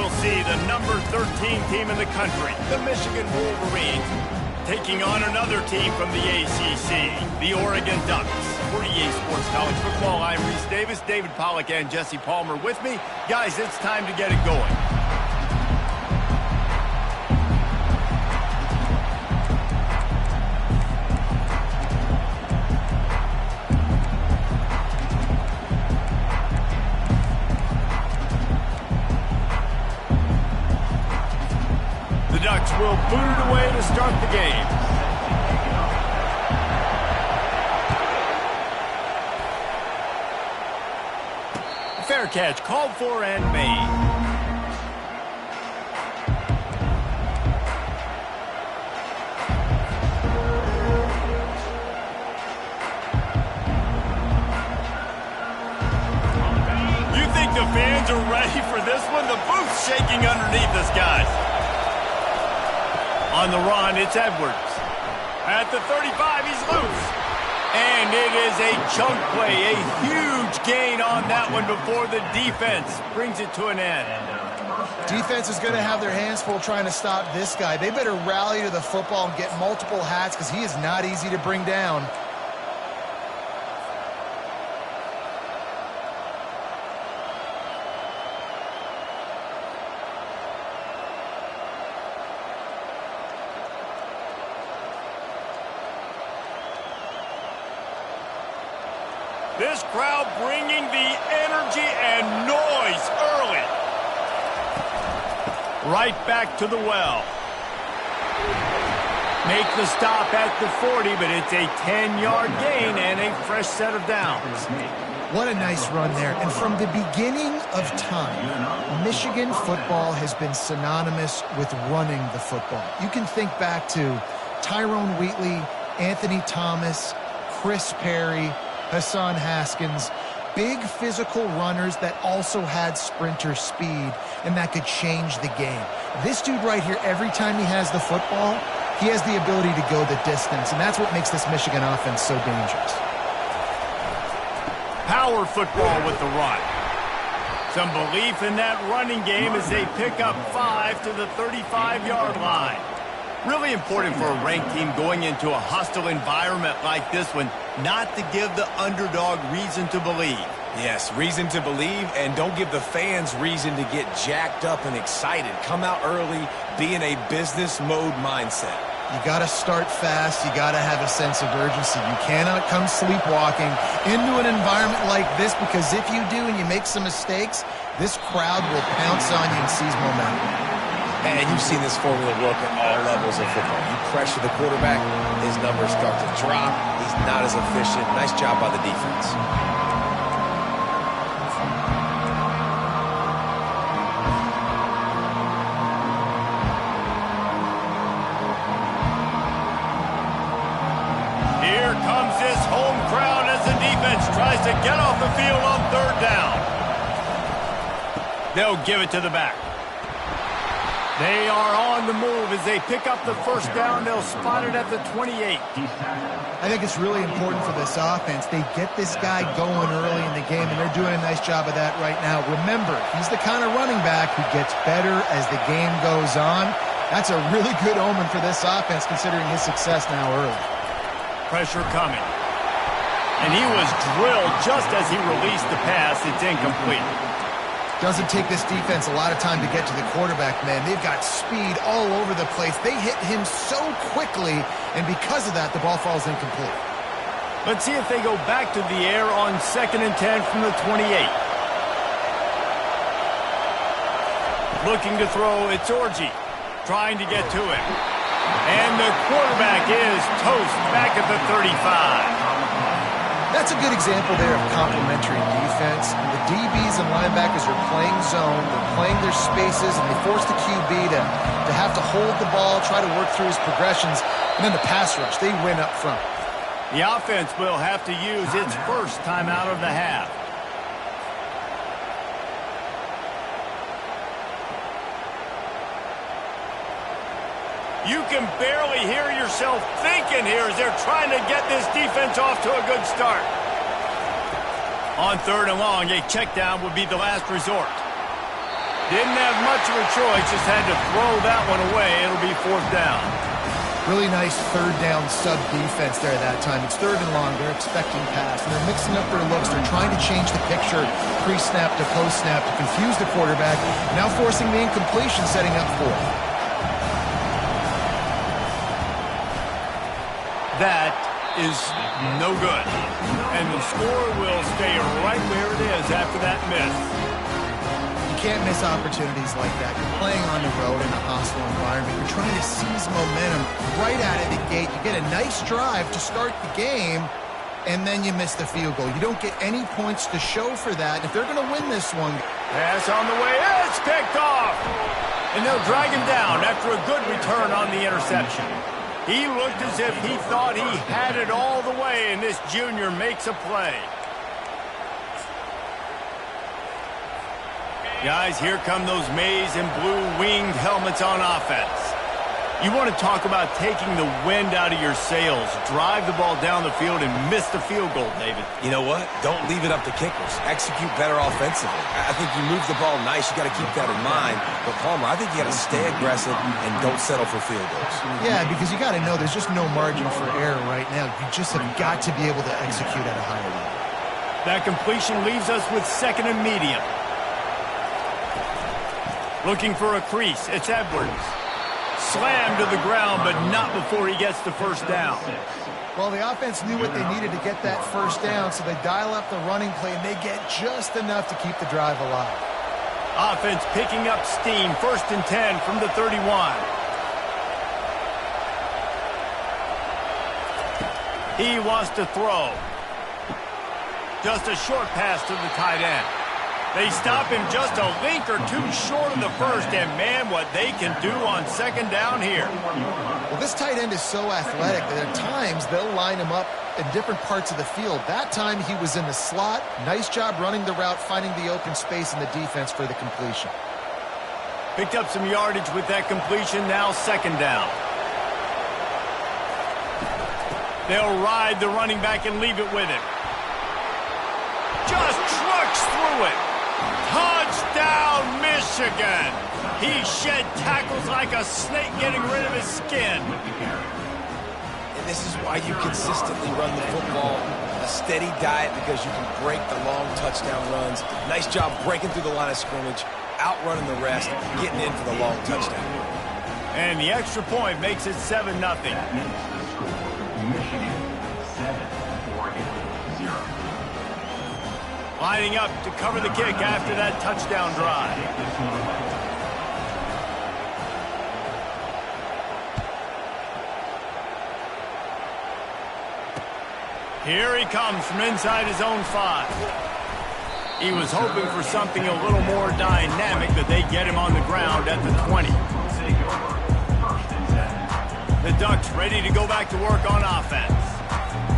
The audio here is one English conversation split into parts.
we'll see the number 13 team in the country, the Michigan Wolverines, taking on another team from the ACC, the Oregon Ducks. For EA Sports College Football, I'm Reese Davis, David Pollack, and Jesse Palmer with me. Guys, it's time to get it going. The Ducks will boot it away to start the game. Fair catch called for and made. You think the fans are ready for this one? The booth's shaking underneath us, guys. On the run, it's Edwards. At the 35, he's loose. And it is a chunk play, a huge gain on that one before the defense brings it to an end. Defense is going to have their hands full trying to stop this guy. They better rally to the football and get multiple hats because he is not easy to bring down. This crowd bringing the energy and noise early. Right back to the well. Make the stop at the 40, but it's a 10-yard gain and a fresh set of downs. What a nice run there. And from the beginning of time, Michigan football has been synonymous with running the football. You can think back to Tyrone Wheatley, Anthony Thomas, Chris Perry, Hassan Haskins, big physical runners that also had sprinter speed and that could change the game. This dude right here, every time he has the football, he has the ability to go the distance, and that's what makes this Michigan offense so dangerous. Power football with the run. Some belief in that running game as they pick up 5 to the 35-yard line. Really important for a ranked team going into a hostile environment like this one, not to give the underdog reason to believe. Yes, reason to believe, and don't give the fans reason to get jacked up and excited. Come out early, be in a business mode mindset. You got to start fast. You got to have a sense of urgency. You cannot come sleepwalking into an environment like this, because if you do and you make some mistakes, this crowd will pounce on you and seize momentum. And you've seen this formula work at all levels of football. You pressure the quarterback, his numbers start to drop. He's not as efficient. Nice job by the defense. Here comes this home crowd as the defense tries to get off the field on third down. They'll give it to the back. They are on the move as they pick up the first down. They'll spot it at the 28. I think it's really important for this offense. They get this guy going early in the game, and they're doing a nice job of that right now. Remember, he's the kind of running back who gets better as the game goes on. That's a really good omen for this offense, considering his success now early. Pressure coming. And he was drilled just as he released the pass. It's incomplete. Doesn't take this defense a lot of time to get to the quarterback, man. They've got speed all over the place. They hit him so quickly, and because of that, the ball falls incomplete. Let's see if they go back to the air on 2nd and 10 from the 28. Looking to throw, it's Orji. Trying to get to him. And the quarterback is toast back at the 35. That's a good example there of complementary defense. The DBs and linebackers are playing zone, they're playing their spaces, and they force the QB to have to hold the ball, try to work through his progressions, and then the pass rush, they win up front. The offense will have to use its first timeout of the half. You can barely hear yourself thinking here as they're trying to get this defense off to a good start. On 3rd and long, a check down would be the last resort. Didn't have much of a choice, just had to throw that one away. It'll be 4th down. Really nice 3rd down sub defense there that time. It's 3rd and long. They're expecting pass, and they're mixing up their looks. They're trying to change the picture pre-snap to post-snap to confuse the quarterback, now forcing the incompletion, setting up 4th. That is no good. And the score will stay right where it is after that miss. You can't miss opportunities like that. You're playing on the road in a hostile environment. You're trying to seize momentum right out of the gate. You get a nice drive to start the game, and then you miss the field goal. You don't get any points to show for that. If they're going to win this one... Pass on the way. It's picked off. And they'll drag him down after a good return on the interception. He looked as if he thought he had it all the way, and this junior makes a play. Guys, here come those maize and blue winged helmets on offense. You want to talk about taking the wind out of your sails. Drive the ball down the field and miss the field goal, David. You know what? Don't leave it up to kickers. Execute better offensively. I think you move the ball nice. You got to keep that in mind. But, Palmer, I think you got to stay aggressive and don't settle for field goals. Yeah, because you got to know there's just no margin for error right now. You just have got to be able to execute at a higher level. That completion leaves us with 2nd and medium. Looking for a crease. It's Edwards. Slammed to the ground, but not before he gets the 1st down. Well, the offense knew what they needed to get that 1st down, so they dial up the running play, and they get just enough to keep the drive alive. Offense picking up steam. 1st and 10 from the 31. He wants to throw. Just a short pass to the tight end. They stop him just a link or two short of the 1st, and man, what they can do on 2nd down here. Well, this tight end is so athletic that at times they'll line him up in different parts of the field. That time he was in the slot. Nice job running the route, finding the open space in the defense for the completion. Picked up some yardage with that completion, now 2nd down. They'll ride the running back and leave it with him. Just trucks through it. Touchdown, Michigan! He shed tackles like a snake getting rid of his skin. And this is why you consistently run the football. A steady diet because you can break the long touchdown runs. Nice job breaking through the line of scrimmage, outrunning the rest, getting in for the long touchdown. And the extra point makes it 7-0. Michigan 7-4-0. Lining up to cover the kick after that touchdown drive. Here he comes from inside his own 5. He was hoping for something a little more dynamic, but they get him on the ground at the 20. The Ducks ready to go back to work on offense.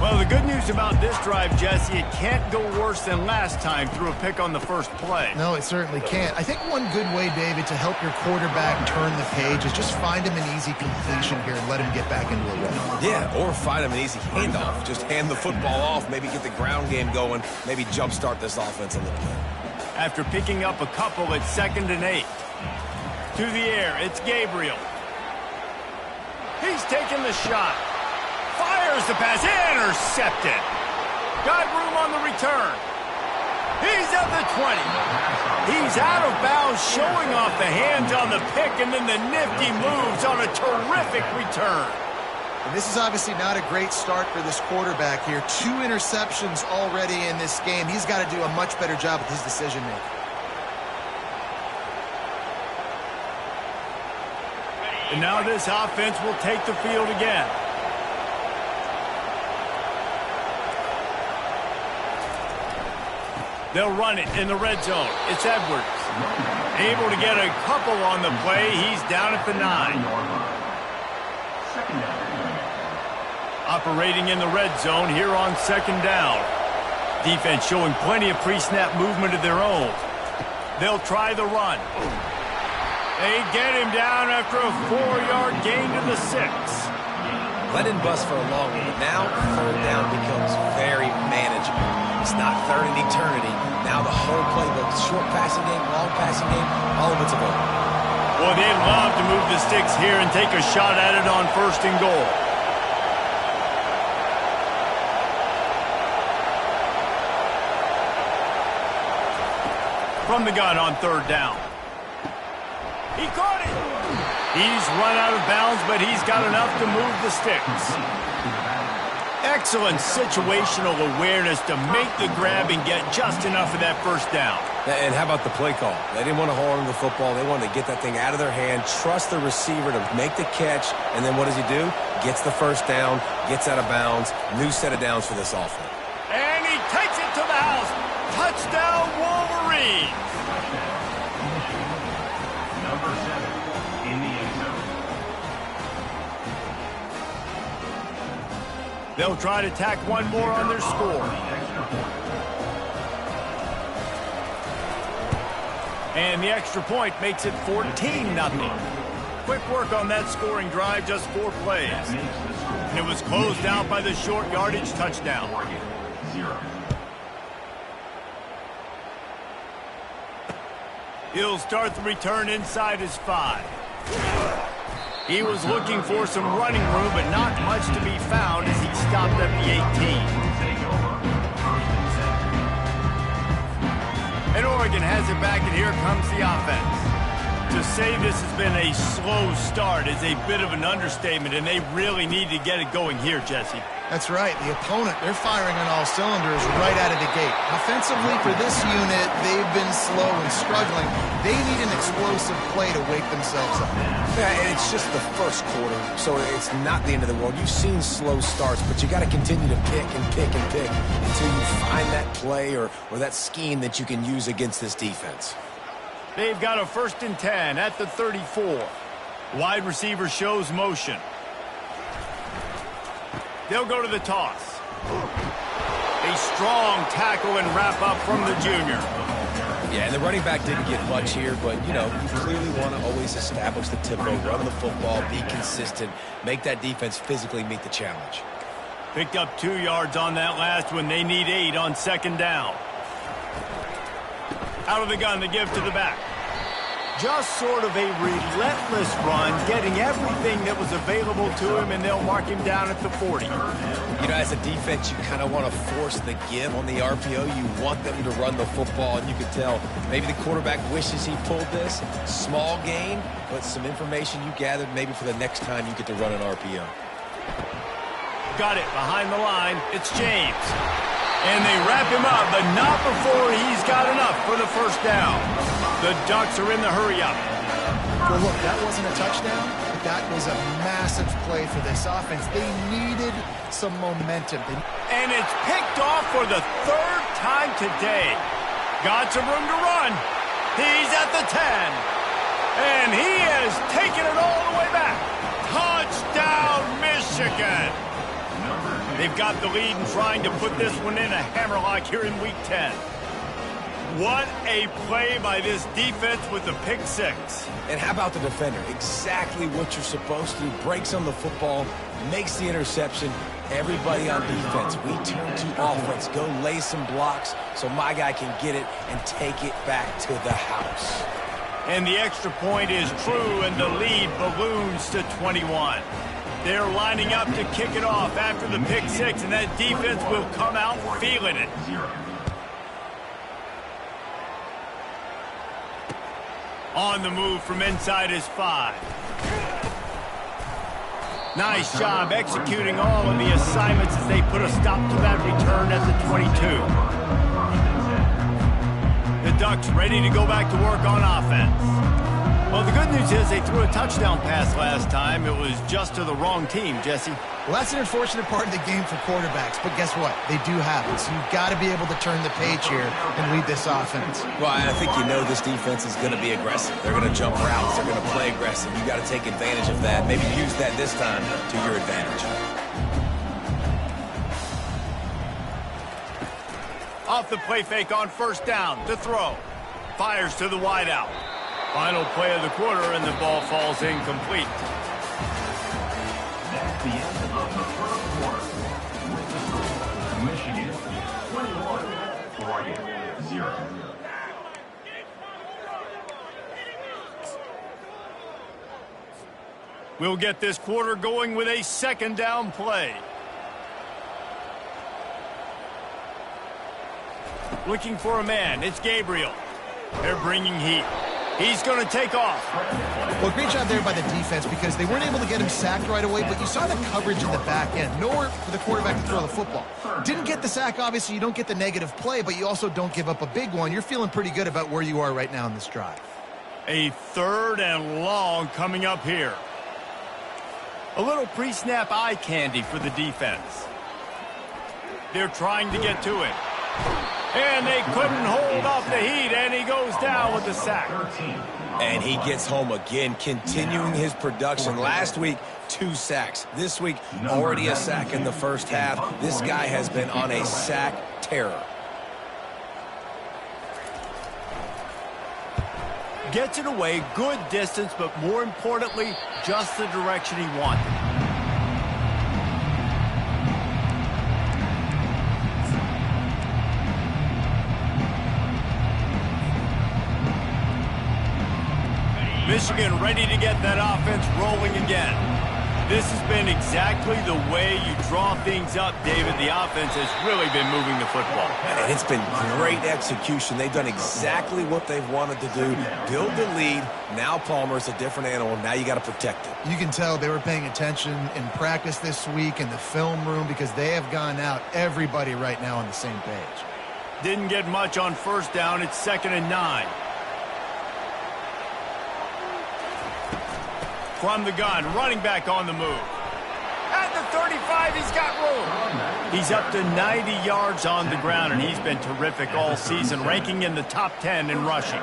Well, the good news about this drive, Jesse, it can't go worse than last time through a pick on the 1st play. No, it certainly can't. I think one good way, David, to help your quarterback turn the page is just find him an easy completion here and let him get back into a rhythm. Yeah, or find him an easy handoff. Just hand the football off, maybe get the ground game going, maybe jumpstart this offense a little bit. After picking up a couple at 2nd and 8. To the air, it's Gabriel. He's taking the shot. Fires the pass, intercepted. Got room on the return. He's at the 20. He's out of bounds, showing off the hands on the pick, and then the nifty moves on a terrific return. And this is obviously not a great start for this quarterback here. 2 interceptions already in this game. He's got to do a much better job with his decision-making. And now this offense will take the field again. They'll run it in the red zone. It's Edwards. Able to get a couple on the play. He's down at the 9. Operating in the red zone here on 2nd down. Defense showing plenty of pre-snap movement of their own. They'll try the run. They get him down after a 4-yard gain to the 6. Let him bust for a long one, but now 3rd down becomes very manageable. It's not third and eternity. Now the whole playbook, short passing game, long passing game, all of it's available. Well, they'd love to move the sticks here and take a shot at it on 1st and goal. From the gun on 3rd down. He caught it. He's run out of bounds, but he's got enough to move the sticks. Excellent situational awareness to make the grab and get just enough of that 1st down. And how about the play call? They didn't want to hold on to the football. They wanted to get that thing out of their hand, trust the receiver to make the catch, and then what does he do? Gets the 1st down, gets out of bounds, new set of downs for this offense. And he takes it to the house. Touchdown, Wolverines. Number 7 in the end zone. They'll try to tack one more on their score. And the extra point makes it 14-0. Quick work on that scoring drive, just 4 plays. And it was closed out by the short yardage touchdown. He'll start the return inside his 5. He was looking for some running room, but not much to be found as he stopped at the 18. And Oregon has it back, and here comes the offense. To say this has been a slow start is a bit of an understatement, and they really need to get it going here, Jesse. That's right. The opponent, they're firing on all cylinders right out of the gate. Offensively, for this unit, they've been slow and struggling. They need an explosive play to wake themselves up. Yeah, and it's just the 1st quarter, so it's not the end of the world. You've seen slow starts, but you got to continue to pick and pick and pick until you find that play or that scheme that you can use against this defense. They've got a 1st and 10 at the 34. Wide receiver shows motion. They'll go to the toss. A strong tackle and wrap up from the junior. Yeah, and the running back didn't get much here, but, you clearly want to always establish the tempo, run the football, be consistent, make that defense physically meet the challenge. Picked up 2 yards on that last one. They need 8 on 2nd down. Out of the gun, the give to the back. Just sort of a relentless run, getting everything that was available to him, and they'll mark him down at the 40. As a defense, you kind of want to force the give on the RPO. You want them to run the football, and you can tell maybe the quarterback wishes he pulled this. Small gain, but some information you gathered maybe for the next time you get to run an RPO. Got it behind the line. It's James. And they wrap him up, but not before he's got enough for the 1st down. The Ducks are in the hurry-up. Well, look, that wasn't a touchdown, but that was a massive play for this offense. They needed some momentum. And it's picked off for the 3rd time today. Got some room to run. He's at the 10. And he has taken it all the way back. Touchdown, Michigan. They've got the lead and trying to put this one in a hammerlock here in Week 10. What a play by this defense with the pick 6. And how about the defender? Exactly what you're supposed to do. Breaks on the football, makes the interception. Everybody on defense, we turn to offense. Go lay some blocks so my guy can get it and take it back to the house. And the extra point is true, and the lead balloons to 21. They're lining up to kick it off after the pick 6, and that defense will come out feeling it. On the move from inside his 5. Nice job executing all of the assignments as they put a stop to that return at the 22. The Ducks ready to go back to work on offense. Well, the good news is they threw a touchdown pass last time. It was just to the wrong team, Jesse. Well, that's an unfortunate part of the game for quarterbacks, but guess what? They do happen, so you've got to be able to turn the page here and lead this offense. Well, I think this defense is going to be aggressive. They're going to jump routes. They're going to play aggressive. You got to take advantage of that. Maybe use that this time to your advantage. Off the play fake on 1st down to throw. Fires to the wideout. Final play of the quarter, and the ball falls incomplete. That's the end of the 1st quarter. With the score, Michigan 21. We'll get this quarter going with a second down play. Looking for a man. It's Gabriel. They're bringing heat. He's going to take off. Well, great job there by the defense because they weren't able to get him sacked right away, but you saw the coverage in the back end. Nowhere for the quarterback to throw the football. Didn't get the sack, obviously. You don't get the negative play, but you also don't give up a big one. You're feeling pretty good about where you are right now in this drive. A 3rd and long coming up here. A little pre-snap eye candy for the defense. They're trying to get to it. And they couldn't hold off the heat, and he goes down with the sack. And he gets home again, continuing his production. Last week, 2 sacks. This week, already a sack in the first half. This guy has been on a sack terror. Gets it away, good distance, but more importantly, just the direction he wanted. Michigan ready to get that offense rolling again. This has been exactly the way you draw things up, David. The offense has really been moving the football. And it's been great execution. They've done exactly what they've wanted to do. Build the lead. Now Palmer's a different animal. Now you got to protect it. You can tell they were paying attention in practice this week in the film room because they have gone out, everybody right now on the same page. Didn't get much on first down. It's 2nd and 9. From the gun, running back on the move. At the 35, he's got room. He's up to 90 yards on the ground, and he's been terrific all season, ranking in the top 10 in rushing.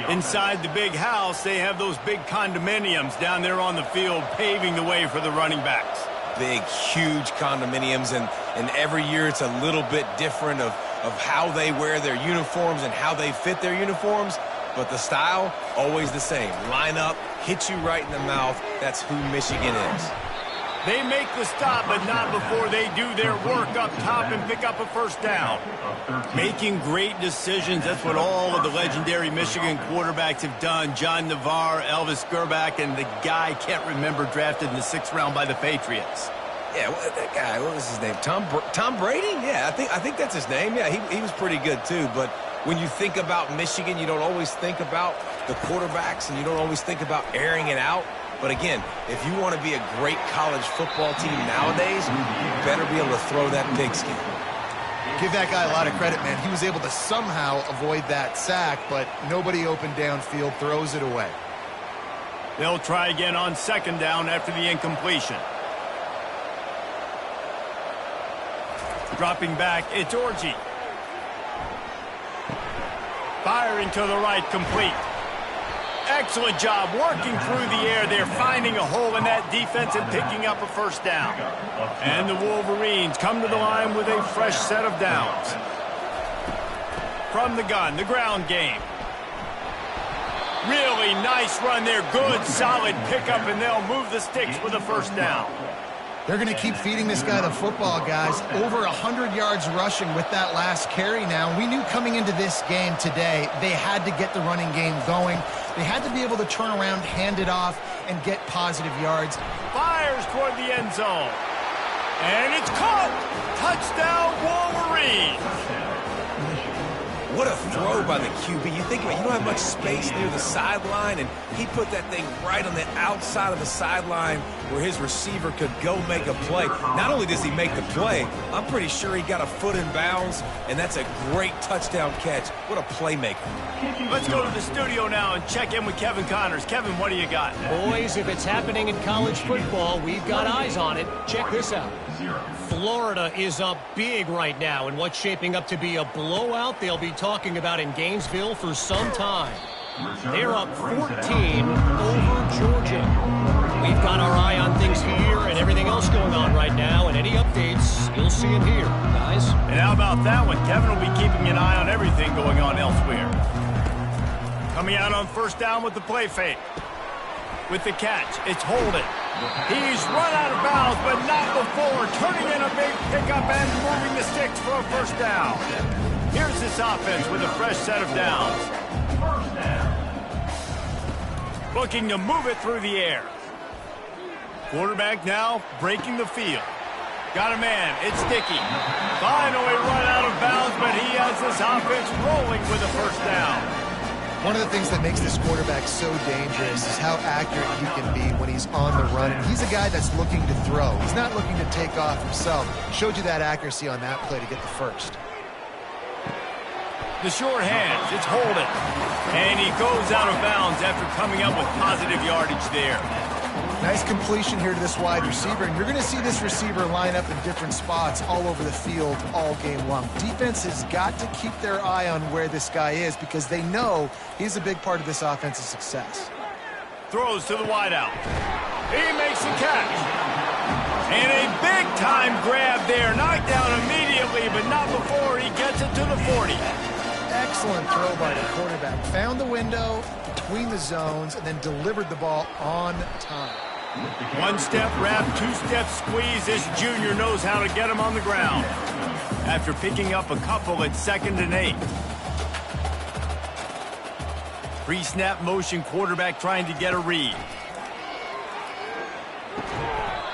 Inside the big house, they have those big condominiums down there on the field, paving the way for the running backs. Big, huge condominiums, and every year it's a little bit different of how they wear their uniforms and how they fit their uniforms. But the style, always the same. Line up, hit you right in the mouth. That's who Michigan is. They make the stop, but not before they do their work up top and pick up a first down. Making great decisions, that's what all of the legendary Michigan quarterbacks have done. John Navarre, Elvis Gerbach, and the guy, can't remember, drafted in the 6th round by the Patriots. Yeah, that guy, what was his name? Tom Brady? Yeah, I think that's his name. Yeah, he was pretty good too, but when you think about Michigan, you don't always think about the quarterbacks and you don't always think about airing it out. But again, if you want to be a great college football team nowadays, you better be able to throw that pigskin. Give that guy a lot of credit, man. He was able to somehow avoid that sack, but nobody open downfield, throws it away. They'll try again on 2nd down after the incompletion. Dropping back, it's Orji. Firing to the right, complete. Excellent job working through the air. They're finding a hole in that defense and picking up a first down. And the Wolverines come to the line with a fresh set of downs. From the gun, the ground game. Really nice run there. Good, solid pickup, and they'll move the sticks with a first down. They're going to keep feeding this guy the football, guys. Over 100 yards rushing with that last carry now. We knew coming into this game today, they had to get the running game going. They had to be able to turn around, hand it off, and get positive yards. Fires toward the end zone. And it's caught. Touchdown, Wolverines. What a throw by the QB. You think about it, you don't have much space near the sideline, and he put that thing right on the outside of the sideline where his receiver could go make a play. Not only does he make the play, I'm pretty sure he got a foot in bounds, and that's a great touchdown catch. What a playmaker. Let's go to the studio now and check in with Kevin Connors. Kevin, what do you got? Boys, if it's happening in college football, we've got eyes on it. Check this out. Florida is up big right now in what's shaping up to be a blowout they'll be talking about in Gainesville for some time. They're up 14 over Georgia. We've got our eye on things here and everything else going on right now, and any updates, you'll see it here, guys. And how about that one? Kevin will be keeping an eye on everything going on elsewhere. Coming out on first down with the play fake. With the catch, it's Holden. He's run out of bounds, but not before. Turning in a big pickup and moving the sticks for a first down. Here's this offense with a fresh set of downs. Looking to move it through the air. Quarterback now breaking the field. Got a man. It's sticky. Finally run out of bounds, but he has this offense rolling with a first down. One of the things that makes this quarterback so dangerous is how accurate he can be when he's on the run. And he's a guy that's looking to throw. He's not looking to take off himself. Showed you that accuracy on that play to get the first. The short hands. It's holding. And he goes out of bounds after coming up with positive yardage there. Nice completion here to this wide receiver, and you're going to see this receiver line up in different spots all over the field all game long. Defense has got to keep their eye on where this guy is because they know he's a big part of this offense's success. Throws to the wideout. He makes the catch. And a big-time grab there. Knocked down immediately, but not before he gets it to the 40. Excellent throw by the quarterback. Found the window between the zones and then delivered the ball on time. One-step wrap, two-step squeeze. This junior knows how to get him on the ground. After picking up a couple at 2nd and 8. Pre-snap motion quarterback trying to get a read.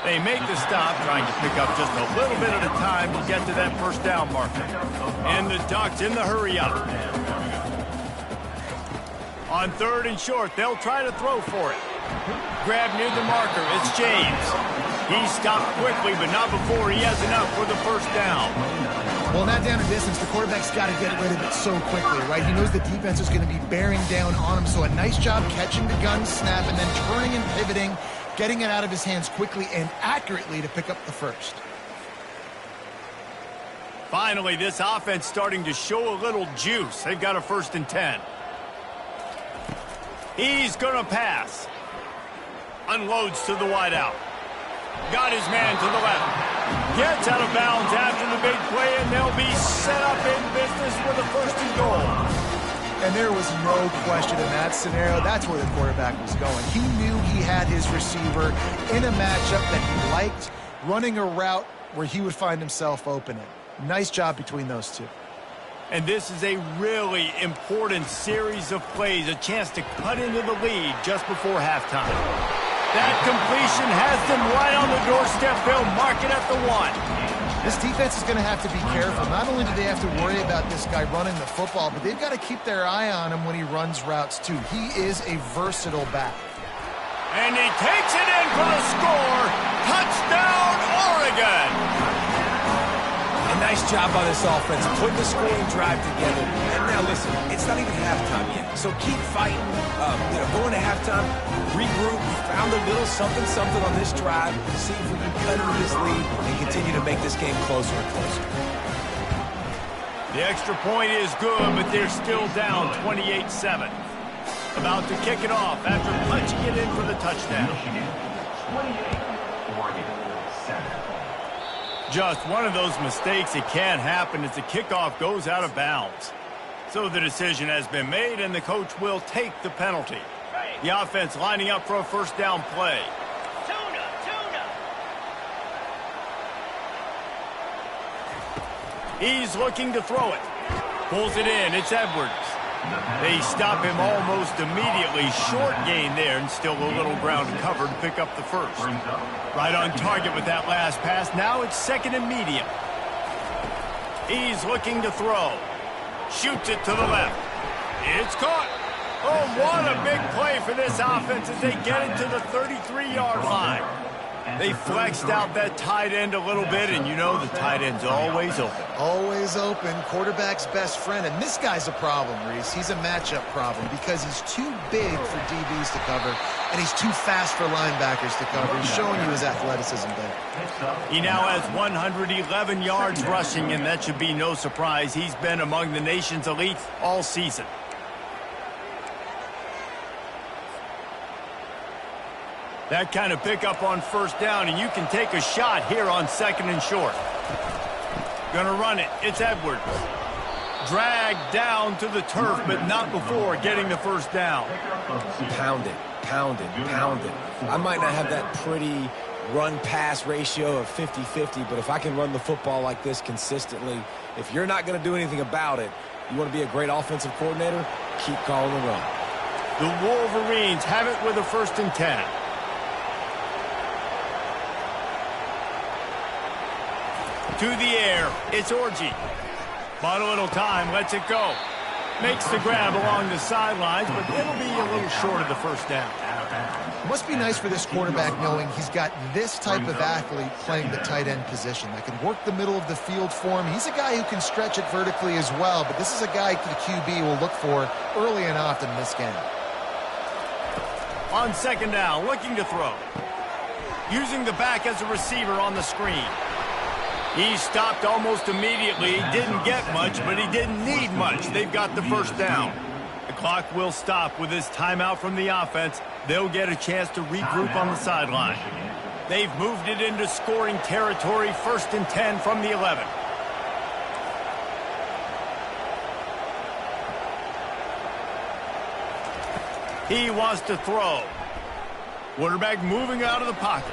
They make the stop, trying to pick up just a little bit at a time to get to that first down marker. And the Ducks in the hurry up. On 3rd and short, they'll try to throw for it. Grab near the marker. It's James. He stopped quickly, but not before he has enough for the first down. Well, not down a distance. The quarterback's got to get rid of it so quickly, right? He knows the defense is going to be bearing down on him, so a nice job catching the gun snap and then turning and pivoting, getting it out of his hands quickly and accurately to pick up the first. Finally, this offense starting to show a little juice. They've got a 1st and 10. He's going to pass. Unloads to the wideout. Got his man to the left. Gets out of bounds after the big play, and they'll be set up in business with a 1st and goal. And there was no question in that scenario. That's where the quarterback was going. He knew he had his receiver in a matchup that he liked, running a route where he would find himself opening. Nice job between those two. And this is a really important series of plays, a chance to cut into the lead just before halftime. That completion has them right on the doorstep. They'll mark it at the 1. This defense is going to have to be careful. Not only do they have to worry about this guy running the football, but they've got to keep their eye on him when he runs routes too. He is a versatile back. And he takes it in for the score. Touchdown, Oregon! A nice job by this offense, putting the scoring drive together. And now listen, it's not even halftime yet, so keep fighting. Going to halftime, regroup. We found a little something on this drive. See if we can cut into this lead and continue to make this game closer and closer. The extra point is good, but they're still down 28-7. About to kick it off after punching it in for the touchdown. 28, Oregon 7. Just one of those mistakes. It can't happen as the kickoff goes out of bounds. So the decision has been made, and the coach will take the penalty. The offense lining up for a first down play. He's looking to throw it. Pulls it in. It's Edwards. They stop him almost immediately. Short gain there, and still a little ground cover to pick up the first. Right on target with that last pass. Now it's 2nd and medium. He's looking to throw. Shoots it to the left. It's caught. Oh, what a big play for this offense as they get it to the 33-yard line. They flexed out that tight end a little bit, and you know the tight end's always open. Always open, quarterback's best friend. And this guy's a problem, Reese. He's a matchup problem because he's too big for DBs to cover, and he's too fast for linebackers to cover. He's showing you his athleticism there. He now has 111 yards rushing, and that should be no surprise. He's been among the nation's elite all season. That kind of pickup on first down, and you can take a shot here on 2nd and short. Gonna run it. It's Edwards. Dragged down to the turf, but not before getting the first down. Pound it, pound it, pound it. I might not have that pretty run-pass ratio of 50-50, but if I can run the football like this consistently, if you're not going to do anything about it, you want to be a great offensive coordinator, keep calling the run. The Wolverines have it with a 1st and 10. To the air, it's Orgy. Bought a little time, lets it go. Makes the grab along the sidelines, but it'll be a little short of the first down. It must be nice for this quarterback knowing he's got this type of athlete playing the tight end position that can work the middle of the field for him. He's a guy who can stretch it vertically as well, but this is a guy the QB will look for early and often in this game. On second down, looking to throw. Using the back as a receiver on the screen. He stopped almost immediately. He didn't get much, but he didn't need much. They've got the first down. The clock will stop with this timeout from the offense. They'll get a chance to regroup on the sideline. They've moved it into scoring territory, 1st and 10 from the 11. He wants to throw. Quarterback moving out of the pocket.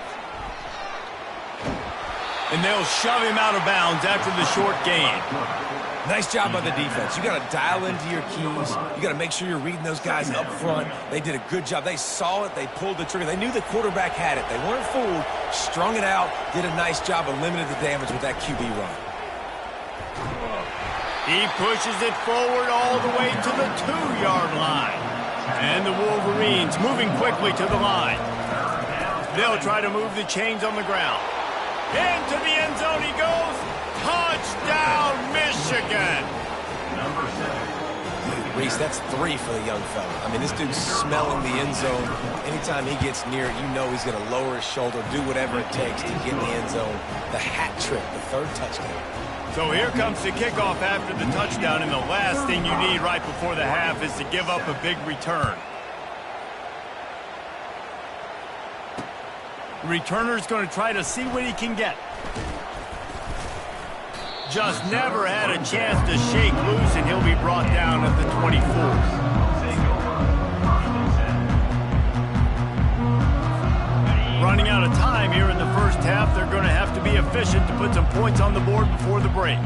And they'll shove him out of bounds after the short gain. Nice job by the defense. You got to dial into your keys. You got to make sure you're reading those guys up front. They did a good job. They saw it. They pulled the trigger. They knew the quarterback had it. They weren't fooled. Strung it out. Did a nice job of limiting the damage with that QB run. He pushes it forward all the way to the 2-yard line. And the Wolverines moving quickly to the line. They'll try to move the chains on the ground. Into the end zone he goes. Touchdown, Michigan. Reese, that's 3 for the young fella. I mean, this dude's smelling the end zone. Anytime he gets near it, you know he's going to lower his shoulder, do whatever it takes to get in the end zone. The hat trick, the 3rd touchdown. So here comes the kickoff after the touchdown, and the last thing you need right before the half is to give up a big return. The returner's going to try to see what he can get. Just never had a chance to shake loose, and he'll be brought down at the 24. Running out of time here in the first half, they're going to have to be efficient to put some points on the board before the break.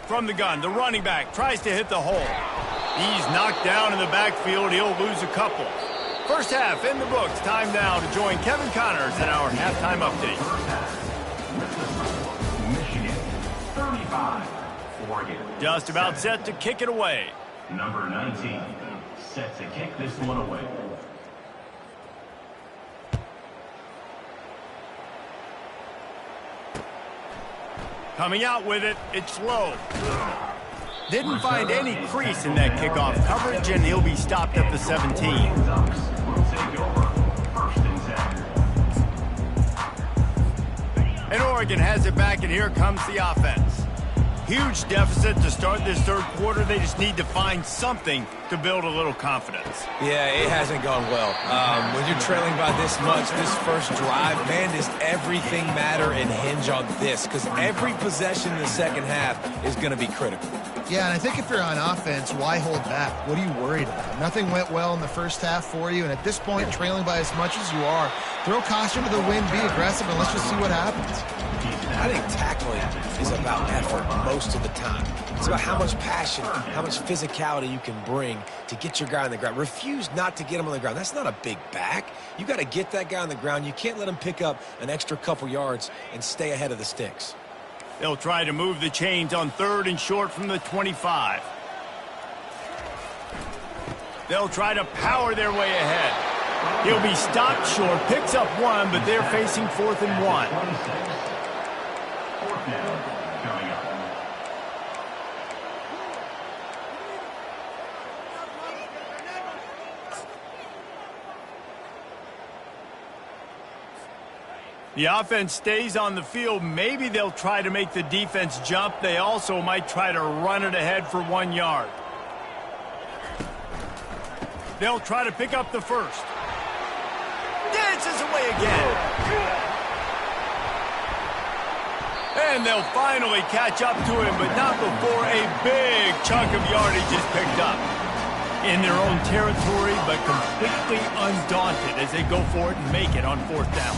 From the gun, the running back tries to hit the hole. He's knocked down in the backfield. He'll lose a couple. First half in the books. Time now to join Kevin Connors in our halftime update. Michigan, 35. Oregon. Just about set to kick it away. Number 19, set to kick this one away. Coming out with it, it's low. Didn't find any crease in that kickoff coverage, and he'll be stopped at the 17. And Oregon has it back, and here comes the offense. Huge deficit to start this 3rd quarter. They just need to find something to build a little confidence. Yeah, it hasn't gone well. When you're trailing by this much, this first drive, man, does everything matter and hinge on this? Because every possession in the second half is going to be critical. Yeah, and I think if you're on offense, why hold back? What are you worried about? Nothing went well in the first half for you, and at this point, trailing by as much as you are, throw caution to the wind, be aggressive, and let's just see what happens. I think tackling is about effort most of the time. It's about how much passion, how much physicality you can bring to get your guy on the ground. Refuse not to get him on the ground. That's not a big back. You got to get that guy on the ground. You can't let him pick up an extra couple yards and stay ahead of the sticks. They'll try to move the chains on 3rd and short from the 25. They'll try to power their way ahead. He'll be stopped short, picks up 1, but they're facing 4th and 1. The offense stays on the field. Maybe they'll try to make the defense jump. They also might try to run it ahead for 1 yard. They'll try to pick up the first. Dances away again. And they'll finally catch up to him, but not before a big chunk of yardage is picked up. In their own territory, but completely undaunted as they go for it and make it on 4th down.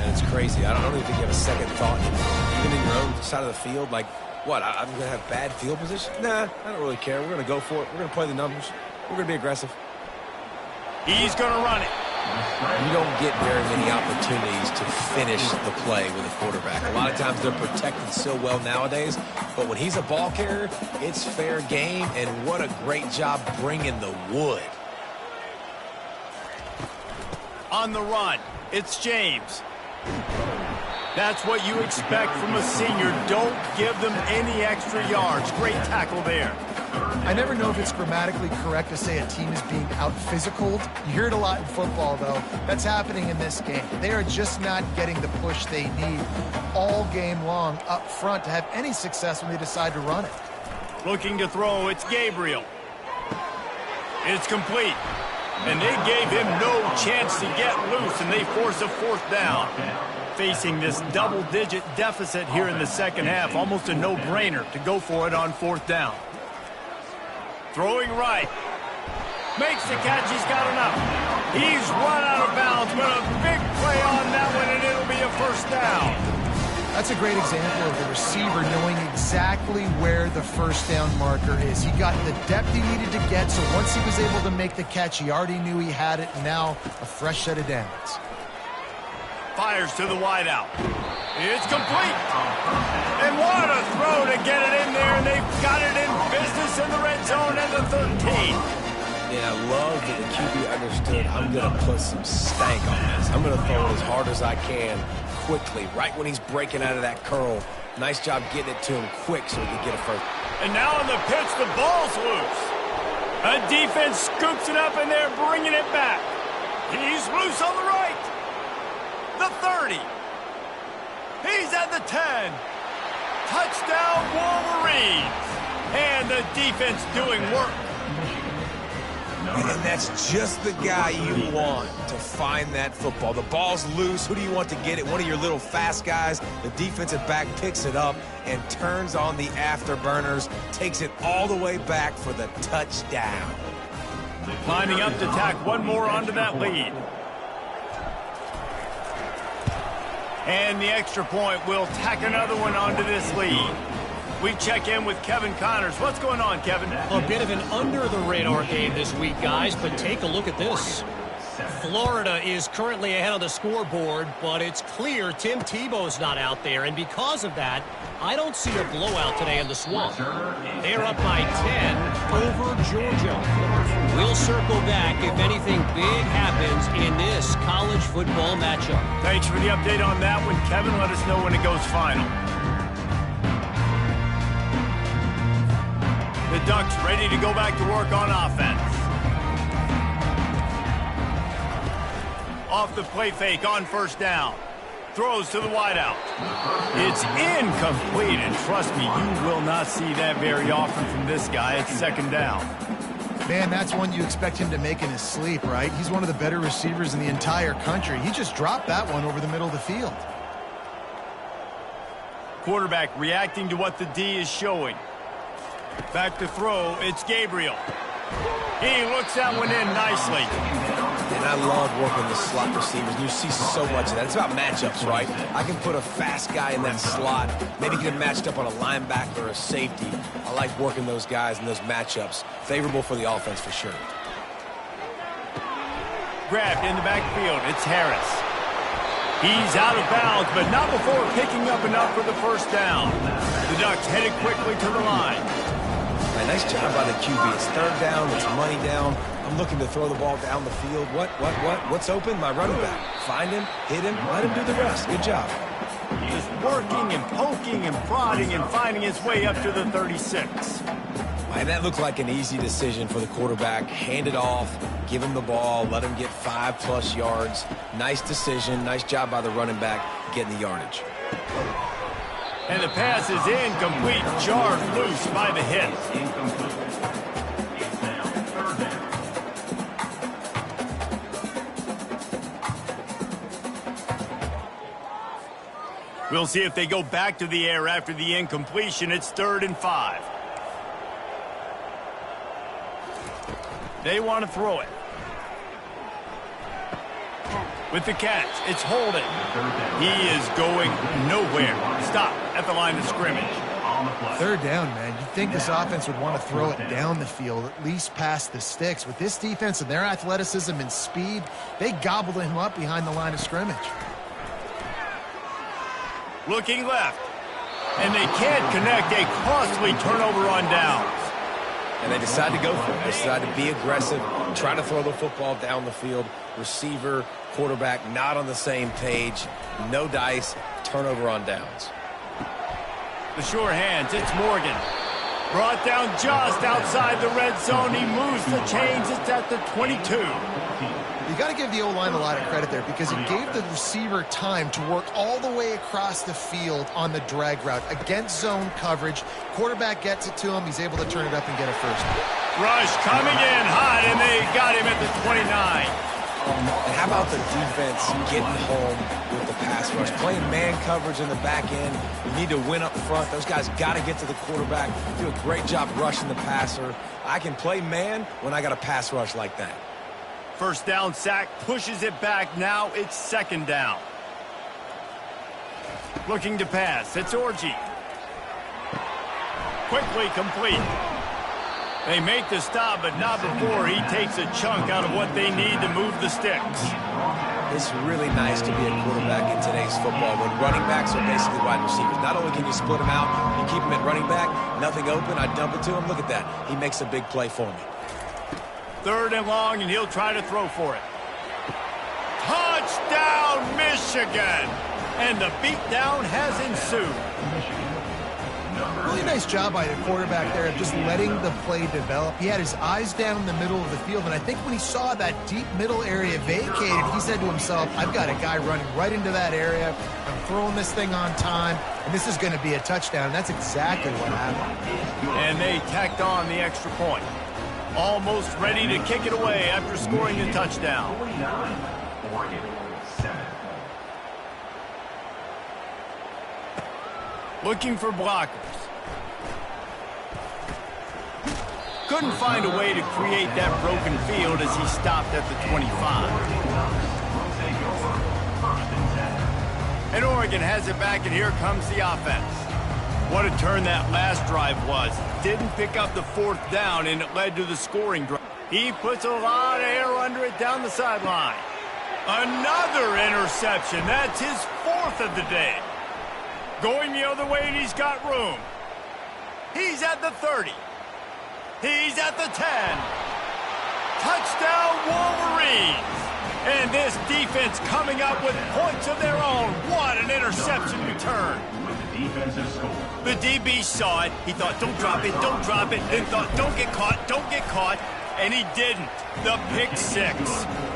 It's crazy. I don't even think you have a second thought, even in your own side of the field. Like, what, I'm going to have bad field position? Nah, I don't really care. We're going to go for it. We're going to play the numbers. We're going to be aggressive. He's going to run it. You don't get very many opportunities to finish the play with a quarterback. A lot of times they're protected so well nowadays, but when he's a ball carrier, it's fair game, and what a great job bringing the wood. On the run, it's James. That's what you expect from a senior. Don't give them any extra yards. Great tackle there. I never know if it's grammatically correct to say a team is being out-physicaled. You hear it a lot in football, though. That's happening in this game. They are just not getting the push they need all game long up front to have any success when they decide to run it. Looking to throw, it's Gabriel. It's complete. And they gave him no chance to get loose, and they force a fourth down. Facing this double-digit deficit here in the second half, almost a no-brainer to go for it on fourth down. Throwing right. Makes the catch. He's got enough. He's run out of bounds, but a big play on that one, and it'll be a first down. That's a great example of the receiver knowing exactly where the first down marker is. He got the depth he needed to get, so once he was able to make the catch, he already knew he had it, and now a fresh set of downs. Fires to the wideout. It's complete. And what a throw to get it in there, and they've got it in business in the red zone at the 13. Yeah, I love that the QB understood I'm going to put some stank on this. I'm going to throw it as hard as I can quickly, right when he's breaking out of that curl. Nice job getting it to him quick so he can get a first. And now on the pitch, the ball's loose. A defense scoops it up, and they're bringing it back. He's loose on the right. The 30. He's at the 10. Touchdown, Wolverines. And the defense doing work. And that's just the guy you want to find that football. The ball's loose. Who do you want to get it? One of your little fast guys. The defensive back picks it up and turns on the afterburners, takes it all the way back for the touchdown. Lining up to tack one more onto that lead. And the extra point will tack another one onto this lead. We check in with Kevin Connors. What's going on, Kevin? A bit of an under-the-radar game this week, guys, but take a look at this. Florida is currently ahead on the scoreboard, but it's clear Tim Tebow's not out there, and because of that, I don't see a blowout today in the Swamp. They're up by 10 over Georgia. We'll circle back if anything big happens in this college football matchup. Thanks for the update on that one, Kevin. Let us know when it goes final. The Ducks ready to go back to work on offense. Off the play fake on first down. Throws to the wideout. It's incomplete, and trust me, you will not see that very often from this guy. It's second down. Man, that's one you expect him to make in his sleep, right? He's one of the better receivers in the entire country. He just dropped that one over the middle of the field. Quarterback reacting to what the D is showing. Back to throw, it's Gabriel. He looks that one in nicely. And I love working the slot receivers. You see so much of that. It's about matchups, right? I can put a fast guy in that slot, maybe get him matched up on a linebacker or a safety. I like working those guys in those matchups. Favorable for the offense for sure. Grabbed in the backfield, it's Harris. He's out of bounds, but not before picking up enough for the first down. The Ducks headed quickly to the line. Nice job by the QB. It's third down. It's money down. I'm looking to throw the ball down the field. What's open? My running back. Find him, hit him, let him do the rest. Good job. Just working and poking and prodding and finding his way up to the 36. And that looked like an easy decision for the quarterback. Hand it off, give him the ball, let him get 5+ yards. Nice decision. Nice job by the running back getting the yardage. And the pass is incomplete, jarred loose by the hit. We'll see if they go back to the air after the incompletion. It's 3rd and 5. They want to throw it. With the catch, it's Holden. He is going nowhere. Stop at the line of scrimmage. on the play. Third down, man. You'd think this offense would want to throw it down the field, at least past the sticks. With this defense and their athleticism and speed, they gobbled him up behind the line of scrimmage. Looking left. And they can't connect a costly turnover on downs. And they decide to go for it. They decide to be aggressive, try to throw the football down the field. Receiver, quarterback, not on the same page. No dice, turnover on downs. The sure hands, it's Morgan. Brought down just outside the red zone. He moves the chains. It's at the 22. You got to give the O-line a lot of credit there because it gave the receiver time to work all the way across the field on the drag route against zone coverage. Quarterback gets it to him. He's able to turn it up and get a first. Rush coming in hot, and they got him at the 29. And how about the defense getting home with the pass rush? Playing man coverage in the back end. You need to win up front. Those guys got to get to the quarterback. Do a great job rushing the passer. I can play man when I got a pass rush like that. First down sack, pushes it back. Now it's second down. Looking to pass. It's Orji. Quickly complete. They make the stop, but not before he takes a chunk out of what they need to move the sticks. It's really nice to be a quarterback in today's football when running backs are basically wide receivers. Not only can you split them out, you keep them at running back, nothing open, I dump it to him. Look at that. He makes a big play for me. Third and long, and he'll try to throw for it. Touchdown, Michigan! And the beatdown has ensued. Really nice job by the quarterback there of just letting the play develop. He had his eyes down in the middle of the field, and I think when he saw that deep middle area vacated, he said to himself, I've got a guy running right into that area. I'm throwing this thing on time, and this is going to be a touchdown. And that's exactly what happened. And they tacked on the extra point. Almost ready to kick it away after scoring the touchdown. 49, Oregon, 7. Looking for blockers. Couldn't find a way to create that broken field as he stopped at the 25. And Oregon has it back, and here comes the offense. What a turn that last drive was. Didn't pick up the fourth down, and it led to the scoring drive. He puts a lot of air under it down the sideline. Another interception. That's his fourth of the day. Going the other way, and he's got room. He's at the 30. He's at the 10. Touchdown, Wolverines. And this defense coming up with points of their own. What an interception return. Defensive score. The DB saw it. He thought, don't drop it, don't drop it. Then thought, don't get caught, don't get caught. And he didn't. The pick six.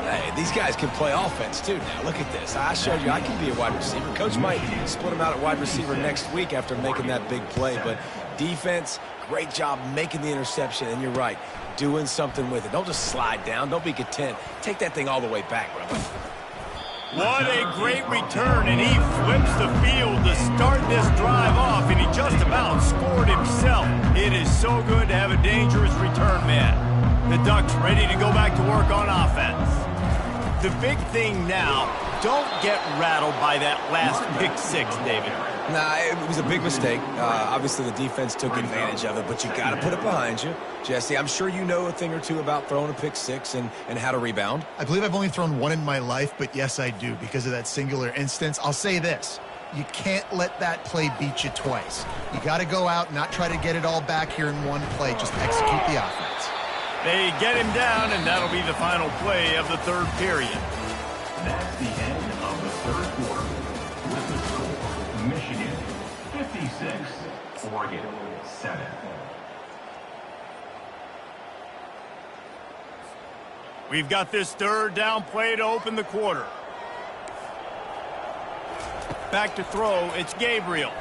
Hey, these guys can play offense, too, now. Look at this. I showed you I can be a wide receiver. Coach might split him out at wide receiver next week after making that big play. But defense, great job making the interception. And you're right, doing something with it. Don't just slide down. Don't be content. Take that thing all the way back, brother. What a great return, and he flips the field to start this drive off, and he just about scored himself. It is so good to have a dangerous return man. The Ducks ready to go back to work on offense. The big thing now, don't get rattled by that last pick six, David. Nah, it was a big mistake. Obviously, the defense took advantage of it, but you got to put it behind you. Jesse, I'm sure you know a thing or two about throwing a pick six and how to rebound. I believe I've only thrown one in my life, but yes, I do because of that singular instance. I'll say this. You can't let that play beat you twice. You got to go out and not try to get it all back here in one play. Just execute the offense. They get him down, and that'll be the final play of the third period. That's the end of the third quarter. With the score, Michigan 56, Oregon 7. We've got this third down play to open the quarter. Back to throw, it's Gabriel.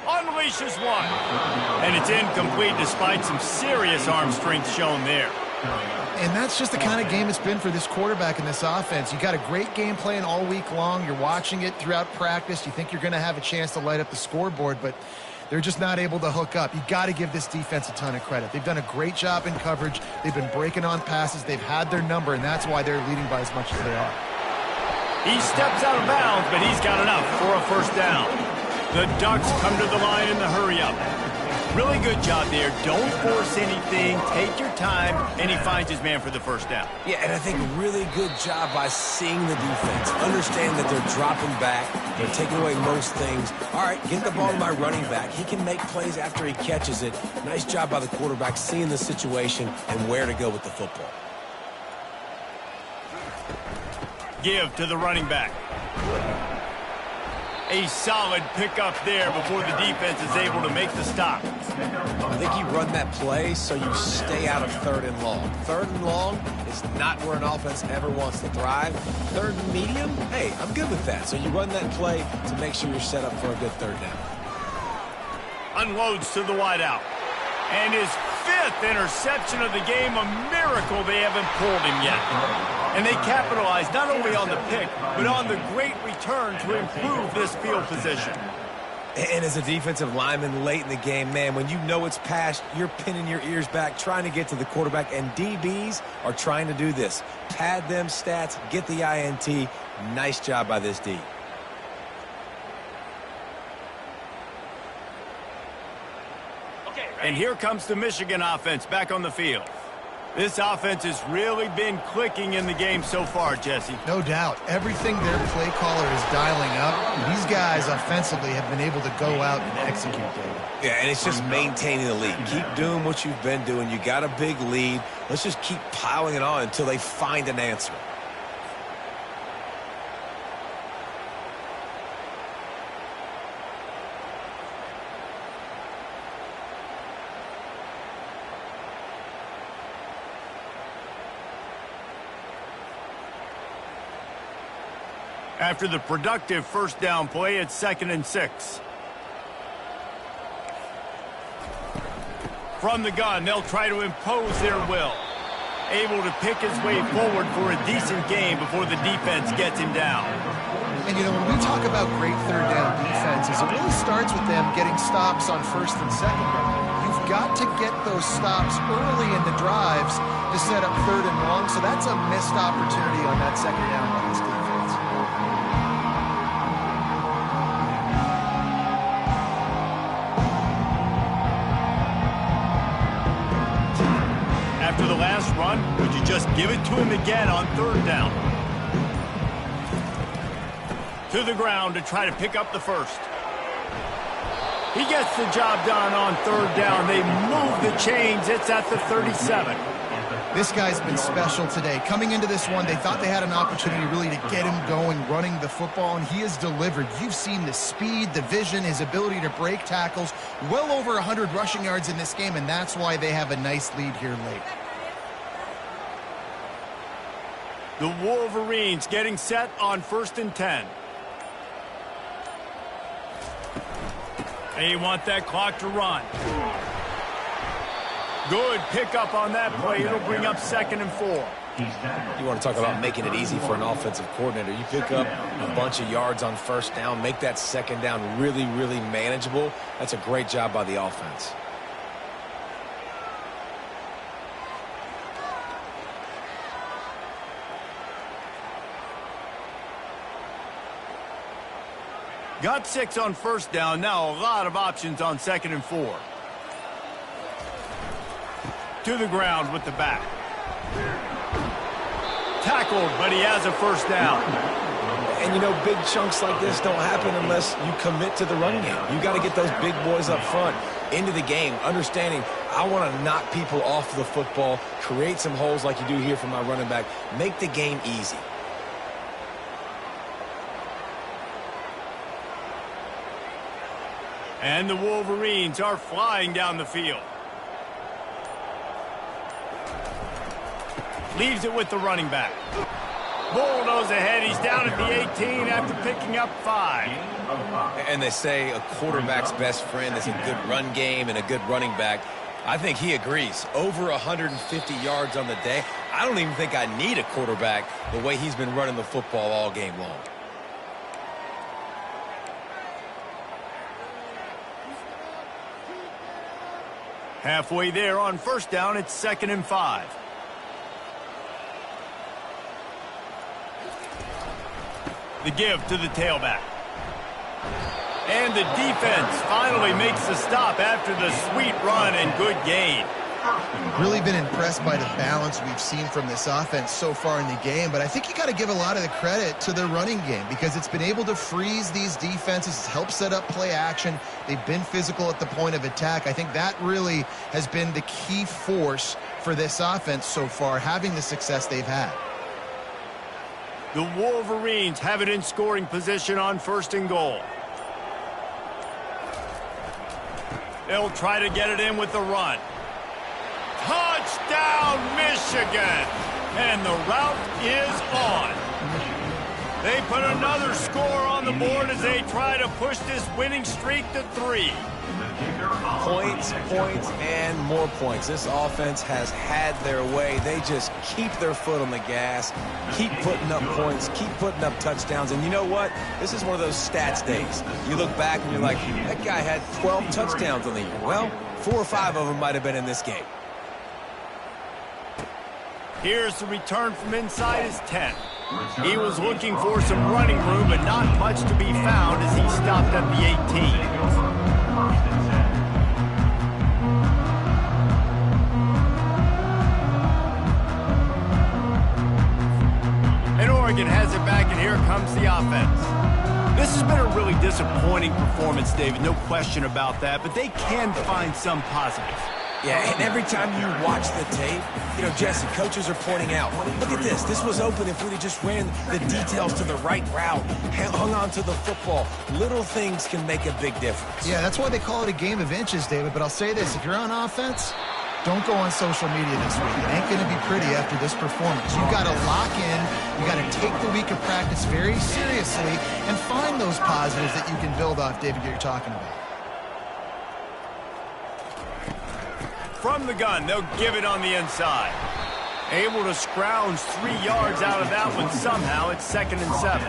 Unleashes one. And it's incomplete despite some serious arm strength shown there. And that's just the kind of game it's been for this quarterback in this offense. You got a great game plan all week long. You're watching it throughout practice. You think you're going to have a chance to light up the scoreboard, but they're just not able to hook up. You got to give this defense a ton of credit. They've done a great job in coverage. They've been breaking on passes. They've had their number, and that's why they're leading by as much as they are. He steps out of bounds, but he's got enough for a first down. The Ducks come to the line in the hurry-up. Really good job there. Don't force anything. Take your time, and he finds his man for the first down. Yeah, and I think really good job by seeing the defense. Understand that they're dropping back. They're taking away most things. All right, get the ball to my running back. He can make plays after he catches it. Nice job by the quarterback seeing the situation and where to go with the football. Give to the running back. A solid pickup there before the defense is able to make the stop. I think you run that play so you stay out of 3rd and long. 3rd and long is not where an offense ever wants to thrive. 3rd and medium, hey, I'm good with that. So you run that play to make sure you're set up for a good 3rd down. Unloads to the wideout. And his 5th interception of the game, a miracle they haven't pulled him yet. And they capitalize not only on the pick, but on the great return to improve this field position. And as a defensive lineman late in the game, man, when you know it's past, you're pinning your ears back, trying to get to the quarterback, and DBs are trying to do this. Pad them stats, get the INT. Nice job by this D. And here comes the Michigan offense back on the field. This offense has really been clicking in the game so far, Jesse. No doubt. Everything their play caller is dialing up, these guys offensively have been able to go out and execute, David. Yeah, and it's just maintaining the lead. Keep doing what you've been doing. You got a big lead. Let's just keep piling it on until they find an answer. After the productive first down play, it's 2nd and 6. From the gun, they'll try to impose their will. Able to pick his way forward for a decent game before the defense gets him down. And, you know, when we talk about great 3rd down defenses, it really starts with them getting stops on 1st and 2nd down. You've got to get those stops early in the drives to set up 3rd and long, so that's a missed opportunity on that 2nd down by this defense. After the last run, would you just give it to him again on 3rd down? To the ground to try to pick up the first. He gets the job done on 3rd down. They move the chains. It's at the 37. This guy's been special today. Coming into this one, they thought they had an opportunity really to get him going, running the football, and he has delivered. You've seen the speed, the vision, his ability to break tackles. Well over 100 rushing yards in this game, and that's why they have a nice lead here late. The Wolverines getting set on 1st and 10. They want that clock to run. Good pickup on that play. It'll bring up 2nd and 4. You want to talk about making it easy for an offensive coordinator. You pick up a bunch of yards on 1st down, make that 2nd down really, really manageable. That's a great job by the offense. Got 6 on 1st down. Now a lot of options on 2nd and 4. To the ground with the back. Tackled, but he has a 1st down. And, you know, big chunks like this don't happen unless you commit to the run game. You got to get those big boys up front into the game, understanding I want to knock people off the football, create some holes like you do here for my running back, make the game easy. And the Wolverines are flying down the field. Leaves it with the running back. Bulldoze ahead. He's down at the 18 after picking up 5. And they say a quarterback's best friend is a good run game and a good running back. I think he agrees. Over 150 yards on the day. I don't even think I need a quarterback the way he's been running the football all game long. Halfway there on 1st down, it's 2nd and 5. The give to the tailback. And the defense finally makes the stop after the sweet run and good gain. Really been impressed by the balance we've seen from this offense so far in the game, but I think you got to give a lot of the credit to their running game because it's been able to freeze these defenses, help set up play action. They've been physical at the point of attack. I think that really has been the key force for this offense so far, having the success they've had. The Wolverines have it in scoring position on 1st and goal. They'll try to get it in with the run. Touchdown, Michigan! And the route is on. They put another score on the board as they try to push this winning streak to 3. Points, points, and more points. This offense has had their way. They just keep their foot on the gas, keep putting up points, keep putting up touchdowns. And you know what? This is one of those stats days. You look back and you're like, that guy had 12 touchdowns on the year. Well, 4 or 5 of them might have been in this game. Here's the return from inside his 10. He was looking for some running room, but not much to be found as he stopped at the 18. And Oregon has it back, and here comes the offense. This has been a really disappointing performance, David, no question about that, but they can find some positives. Yeah, and every time you watch the tape, you know, Jesse, coaches are pointing out, look at this. This was open if we just ran the details to the right route, hung on to the football. Little things can make a big difference. Yeah, that's why they call it a game of inches, David. But I'll say this, if you're on offense, don't go on social media this week. It ain't going to be pretty after this performance. You've got to lock in. You got to take the week of practice very seriously and find those positives that you can build off, David, you're talking about. From the gun, they'll give it on the inside. Able to scrounge 3 yards out of that one somehow. It's 2nd and 7.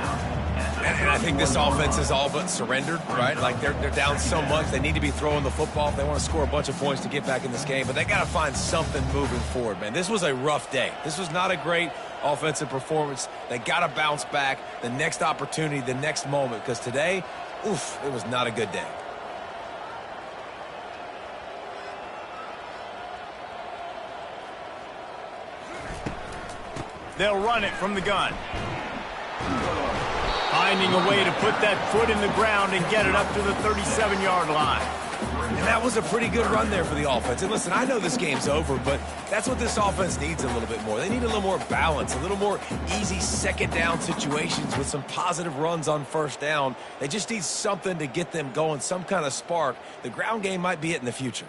And I think this offense is all but surrendered, right? Like they're down so much. They need to be throwing the football if they want to score a bunch of points to get back in this game. But they got to find something moving forward, man. This was a rough day. This was not a great offensive performance. They got to bounce back the next opportunity, the next moment. Because today, oof, it was not a good day. They'll run it from the gun. Finding a way to put that foot in the ground and get it up to the 37-yard line. And that was a pretty good run there for the offense. And listen, I know this game's over, but that's what this offense needs a little bit more. They need a little more balance, a little more easy second down situations with some positive runs on 1st down. They just need something to get them going, some kind of spark. The ground game might be it in the future.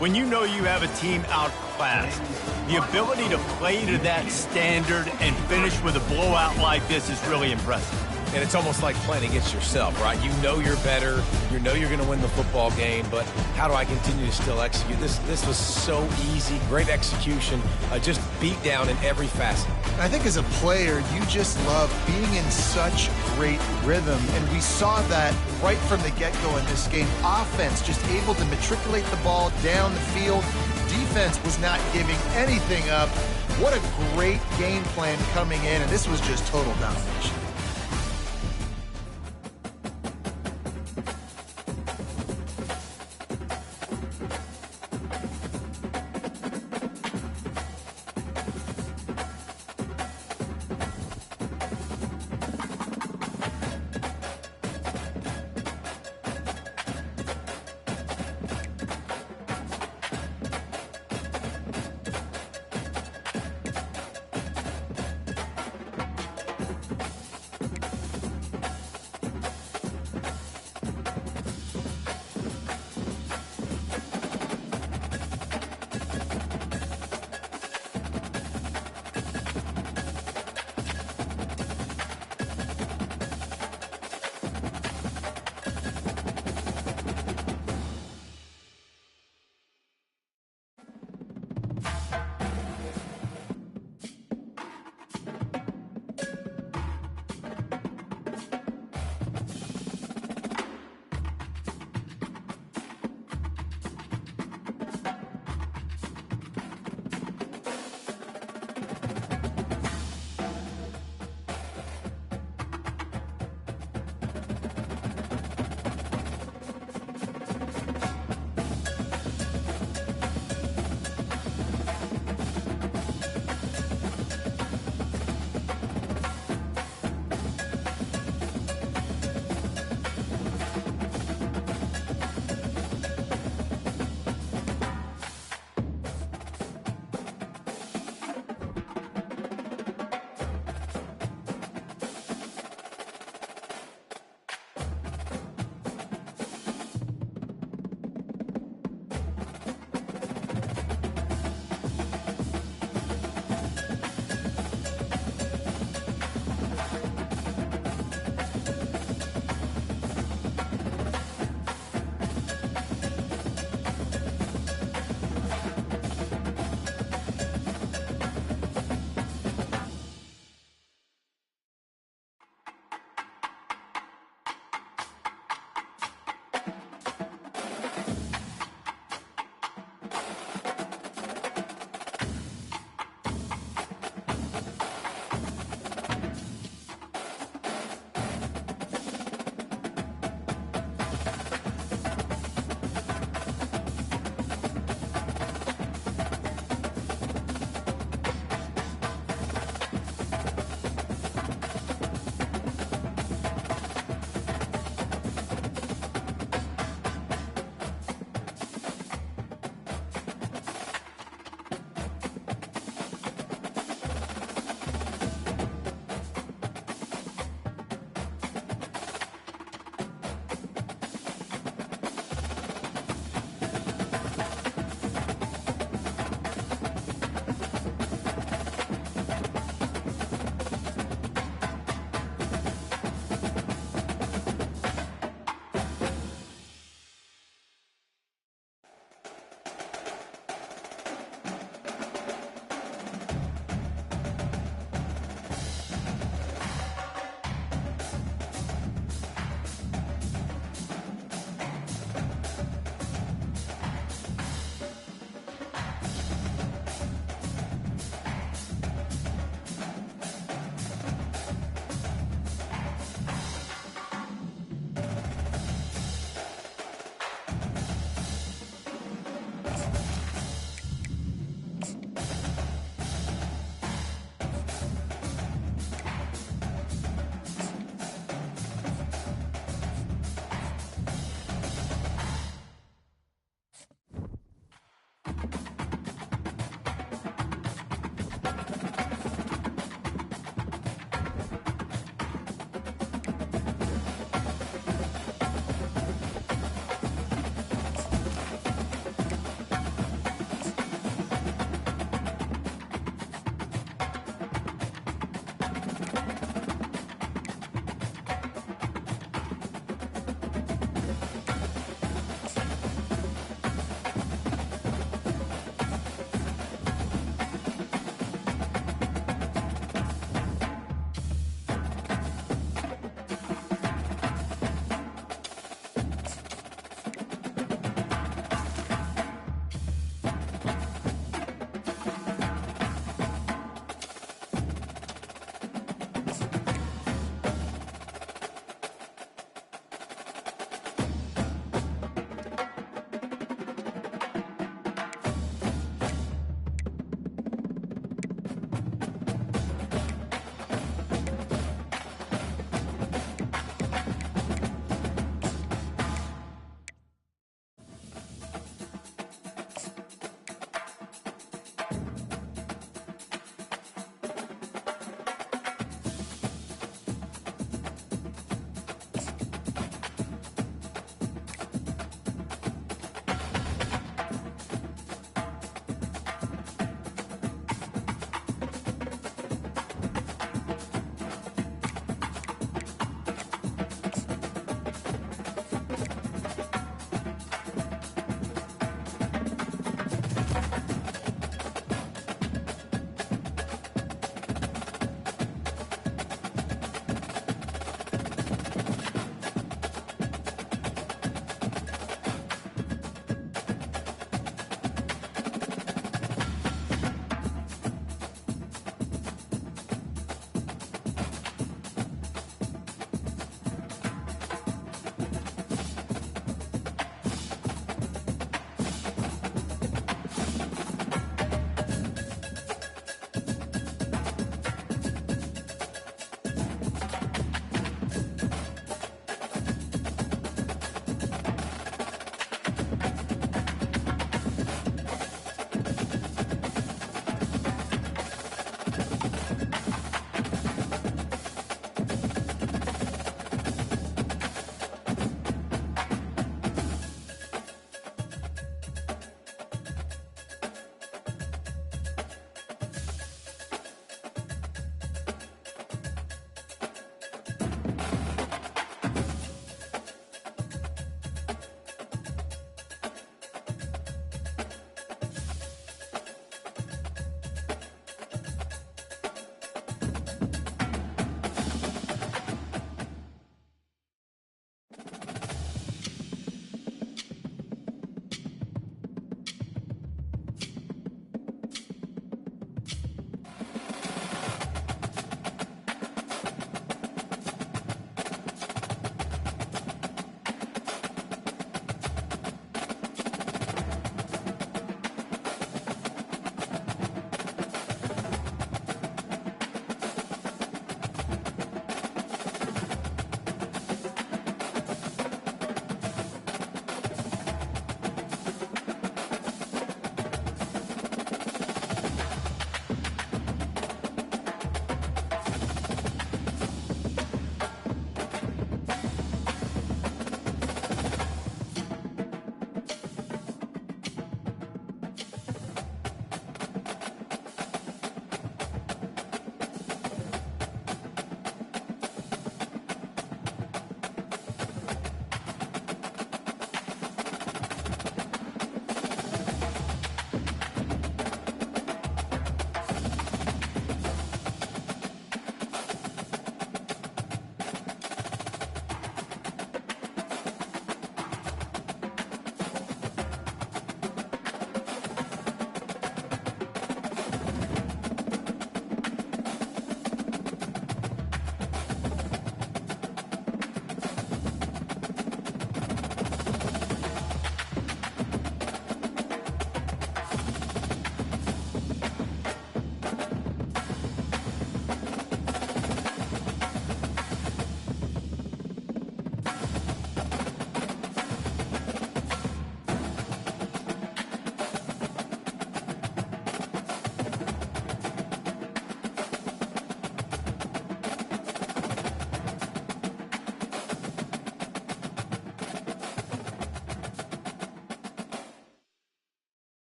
When you know you have a team outclassed, the ability to play to that standard and finish with a blowout like this is really impressive. And it's almost like playing against yourself, right? You know you're better. You know you're going to win the football game, but how do I continue to still execute? This was so easy. Great execution. Just beat down in every facet. I think as a player, you just love being in such great rhythm, and we saw that right from the get-go in this game. Offense just able to matriculate the ball down the field. Defense was not giving anything up. What a great game plan coming in, and this was just total domination.